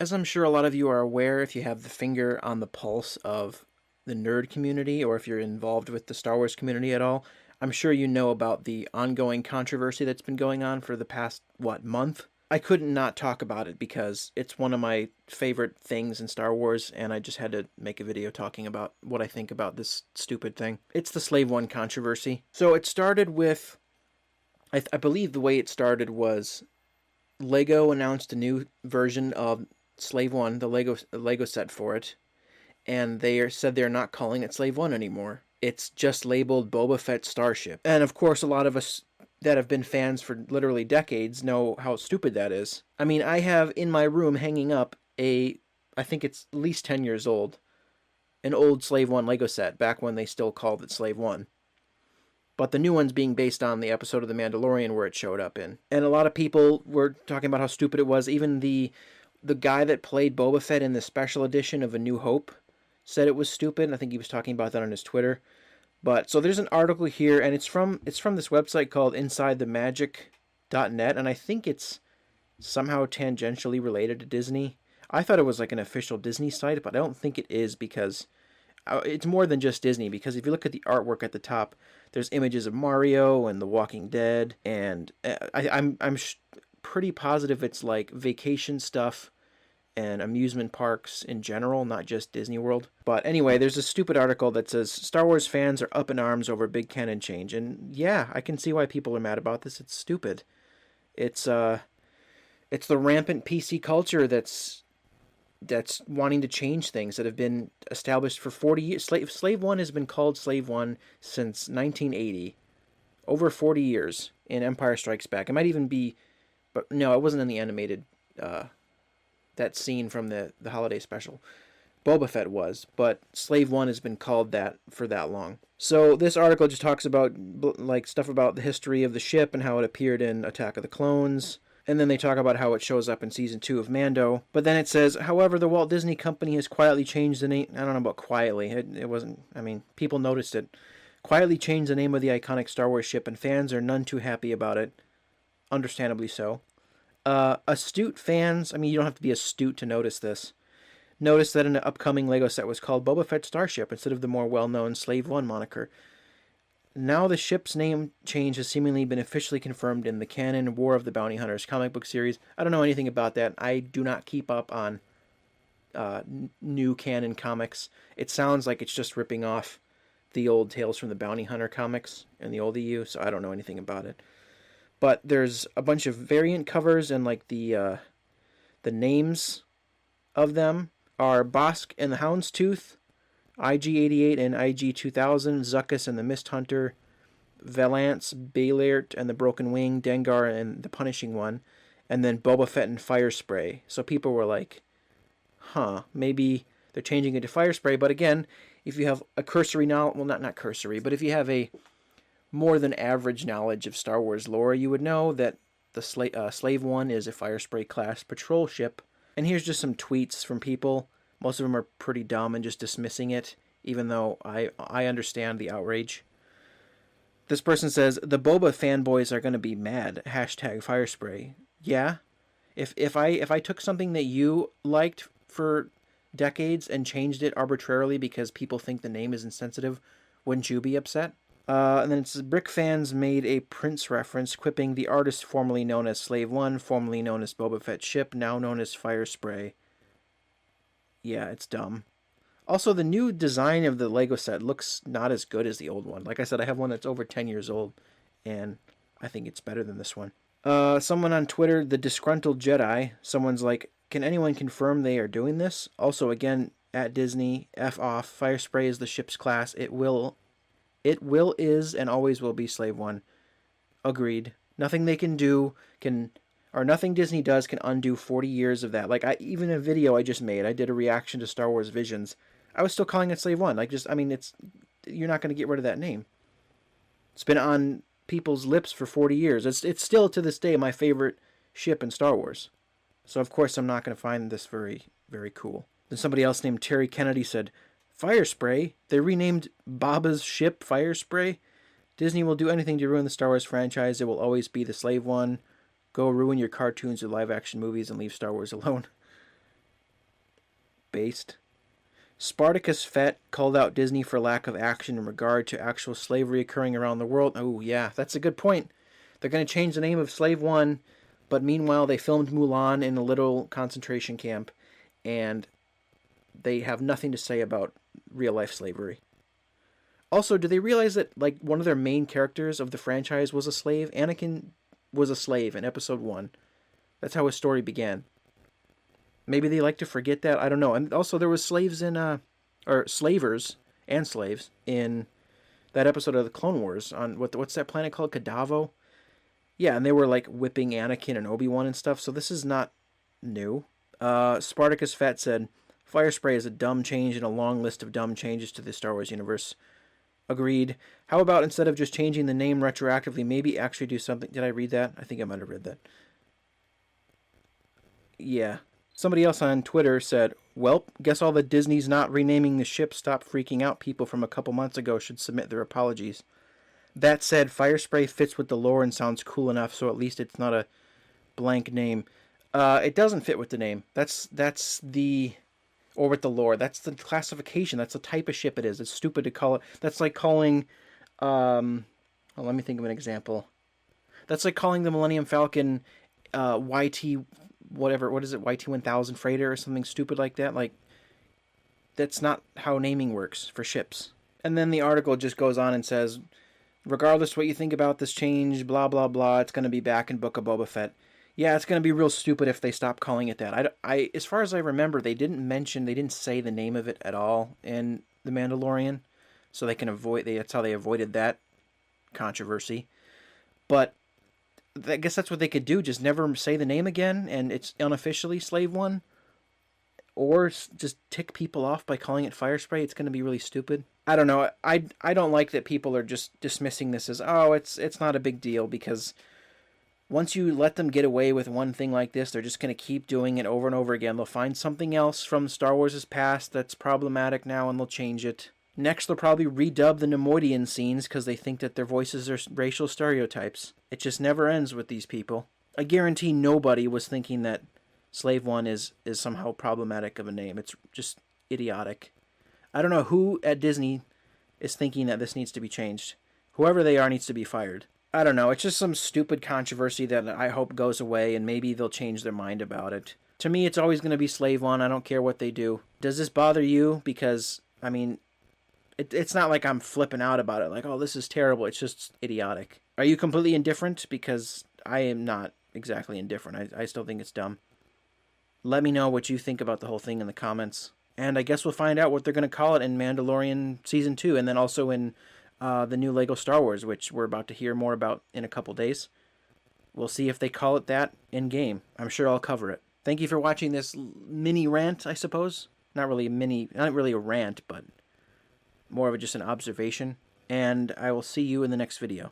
As I'm sure a lot of you are aware, if you have the finger on the pulse of the nerd community, or if you're involved with the Star Wars community at all, I'm sure you know about the ongoing controversy that's been going on for the past, month? I couldn't not talk about it because it's one of my favorite things in Star Wars, and I just had to make a video talking about what I think about this stupid thing. It's the Slave One controversy. So it started with, I believe the way it started was Lego announced a new version of Slave One, the Lego set for it, and said they're not calling it Slave One anymore. It's just labeled Boba Fett Starship. And of course, a lot of us that have been fans for literally decades know how stupid that is. I mean, I have in my room hanging up I think it's at least 10 years old, an old Slave One Lego set, back when they still called it Slave One. But the new one's being based on the episode of The Mandalorian where it showed up in. And a lot of people were talking about how stupid it was. Even the guy that played Boba Fett in the special edition of A New Hope said it was stupid. I think he was talking about that on his Twitter. But so there's an article here, and it's from this website called InsideTheMagic.net, and I think it's somehow tangentially related to Disney. I thought it was like an official Disney site, but I don't think it is, because it's more than just Disney. Because if you look at the artwork at the top, there's images of Mario and The Walking Dead, and I'm pretty positive it's like vacation stuff and amusement parks in general, not just Disney World. But anyway, there's a stupid article that says Star Wars fans are up in arms over big canon change. And yeah, I can see why people are mad about this. It's stupid. It's the rampant PC culture that's wanting to change things that have been established for 40 years. Slave One has been called Slave One since 1980. Over 40 years in Empire Strikes Back. It might even be, but no, it wasn't in the animated that scene from the holiday special. Boba Fett was, but Slave One has been called that for that long. So this article just talks about like stuff about the history of the ship and how it appeared in Attack of the Clones. And then they talk about how it shows up in Season 2 of Mando. But then it says, however, the Walt Disney Company has quietly changed the name. I don't know about quietly. It wasn't, I mean, people noticed it. Quietly changed the name of the iconic Star Wars ship, and fans are none too happy about it. Understandably so. Astute fans, I mean, you don't have to be astute to notice this. Notice that an upcoming Lego set was called Boba Fett Starship instead of the more well-known Slave One moniker. Now the ship's name change has seemingly been officially confirmed in the canon War of the Bounty Hunters comic book series. I don't know anything about that. I do not keep up on new canon comics. It sounds like it's just ripping off the old Tales from the Bounty Hunter comics in the old EU, so I don't know anything about it. But there's a bunch of variant covers, and like the names of them are Bosk and the Houndstooth, IG-88 and IG-2000, Zuckuss and the Mist Hunter, Valance, Baylert and the Broken Wing, Dengar and the Punishing One, and then Boba Fett and Fire Spray. So people were like, maybe they're changing it to Fire Spray. But again, if you have a cursory knowledge, well, not cursory, but if you have a more than average knowledge of Star Wars lore, you would know that the Slave One is a Fire Spray class patrol ship. And here's just some tweets from people. Most of them are pretty dumb and just dismissing it, even though I understand the outrage. This person says, the Boba fanboys are going to be mad. Hashtag Fire Spray. Yeah? If I took something that you liked for decades and changed it arbitrarily because people think the name is insensitive, wouldn't you be upset? And then it says, Brick fans made a Prince reference, quipping the artist formerly known as Slave One, formerly known as Boba Fett ship, now known as Fire Spray. Yeah, it's dumb. Also, the new design of the Lego set looks not as good as the old one. Like I said, I have one that's over 10 years old, and I think it's better than this one. Someone on Twitter, the Disgruntled Jedi, someone's like, can anyone confirm they are doing this? Also, again, at Disney, F off, Fire Spray is the ship's class. It will is, and always will be Slave One. Agreed. Nothing they can do or nothing Disney does can undo 40 years of that. Like, even a video I just made, I did a reaction to Star Wars Visions. I was still calling it Slave One. You're not going to get rid of that name. It's been on people's lips for 40 years. It's still, to this day, my favorite ship in Star Wars. So, of course, I'm not going to find this very, very cool. Then somebody else named Terry Kennedy said, Fire Spray? They renamed Baba's ship Fire Spray? Disney will do anything to ruin the Star Wars franchise. It will always be the Slave One. Go ruin your cartoons or live-action movies and leave Star Wars alone. based. Spartacus Fett called out Disney for lack of action in regard to actual slavery occurring around the world. Oh, yeah, that's a good point. They're going to change the name of Slave 1, but meanwhile they filmed Mulan in a little concentration camp, and they have nothing to say about real-life slavery. Also, do they realize that like one of their main characters of the franchise was a slave? Anakin was a slave in Episode 1. That's how his story began. Maybe they like to forget that. I don't know. And also, there was slaves in, or slavers and slaves in that episode of the Clone Wars on what's that planet called? Kadavo. Yeah, and they were like whipping Anakin and Obi-Wan and stuff. So this is not new. Spartacus Fett said, "Fire spray is a dumb change in a long list of dumb changes to the Star Wars universe." Agreed. How about instead of just changing the name retroactively, maybe actually do something? Did I read that? I think I might have read that. Yeah. Somebody else on Twitter said, "Well, guess all the Disney's not renaming the ship stop freaking out people from a couple months ago should submit their apologies." That said, Fire Spray fits with the lore and sounds cool enough, so at least it's not a blank name. It doesn't fit with the name. That's the... Or with the lore. That's the classification. That's the type of ship it is. It's stupid to call it... That's like calling... Well, let me think of an example. That's like calling the Millennium Falcon YT... Whatever, what is it? YT-1000 freighter or something stupid like that? Like, that's not how naming works for ships. And then the article just goes on and says, regardless what you think about this change, blah, blah, blah, it's going to be back in Book of Boba Fett. Yeah, it's going to be real stupid if they stop calling it that. I, as far as I remember, they didn't say the name of it at all in The Mandalorian, so they can that's how they avoided that controversy. But I guess that's what they could do, just never say the name again, and it's unofficially Slave 1. Or just tick people off by calling it Fire Spray. It's going to be really stupid. I don't know. I don't like that people are just dismissing this as, oh, it's not a big deal, because once you let them get away with one thing like this, they're just going to keep doing it over and over again. They'll find something else from Star Wars' past that's problematic now, and they'll change it. Next, they'll probably redub the Nemoidian scenes because they think that their voices are racial stereotypes. It just never ends with these people. I guarantee nobody was thinking that Slave 1 is somehow problematic of a name. It's just idiotic. I don't know who at Disney is thinking that this needs to be changed. Whoever they are needs to be fired. I don't know. It's just some stupid controversy that I hope goes away, and maybe they'll change their mind about it. To me, it's always going to be Slave 1. I don't care what they do. Does this bother you? Because, I mean... It's not like I'm flipping out about it, like, oh, this is terrible. It's just idiotic. Are you completely indifferent? Because I am not exactly indifferent. I still think it's dumb. Let me know what you think about the whole thing in the comments. And I guess we'll find out what they're going to call it in Mandalorian Season 2, and then also in the new Lego Star Wars, which we're about to hear more about in a couple days. We'll see if they call it that in-game. I'm sure I'll cover it. Thank you for watching this mini rant, I suppose. Not really a rant, but... more of just an observation, and I will see you in the next video.